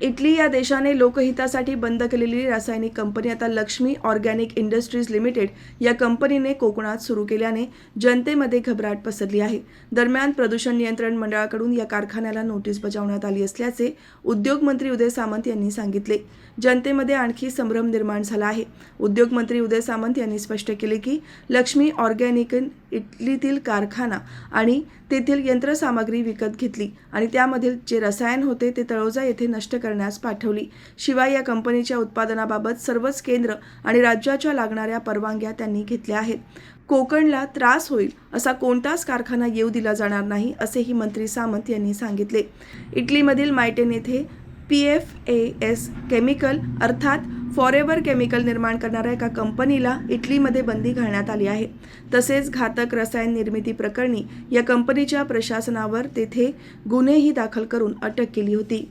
Italy या देशाने लोकहितासाठी बंद केलेली रासायनिक कंपनी आता लक्ष्मी ऑर्गॅनिक इंडस्ट्रीज लिमिटेड या कंपनीने कोकणात सुरू केल्याने जनतेमध्ये घबराट पसरली आहे। दरम्यान प्रदूषण नियंत्रण मंडळाकडून या कारखान्याला नोटीस बजावण्यात आली असल्याचे उद्योग मंत्री उदय सामंत यांनी सांगितले। जनतेमध्ये आणखी संभ्रम निर्माण झाला आहे। उद्योग मंत्री उदय सामंत यांनी स्पष्ट केले की लक्ष्मी ऑर्गॅनिक इटलीतील कारखाना आणि तेथील यंत्रसामग्री विकत घेतली आणि त्यामधील जे रसायन होते ते तळोजा येथे नष्ट करण्यास पाठवली। शिवाय या कंपनीच्या उत्पादनाबाबत सर्वच केंद्र आणि राज्याच्या लागणाऱ्या परवानग्या त्यांनी घेतल्या आहेत। कोकणला त्रास होईल असा कोणताच कारखाना येऊ दिला जाणार नाही असेही मंत्री सामंत यांनी सांगितले। इटलीमधील मायटेन येथे PFAS केमिकल अर्थात फॉरेवर केमिकल निर्माण करणाऱ्या एका कंपनीला इटलीमध्ये बंदी घालण्यात आली आहे। तसेच घातक रसायन निर्मिती प्रकरणी या कंपनीच्या प्रशासनावर तेथे गुन्हेही दाखल करून अटक केली होती।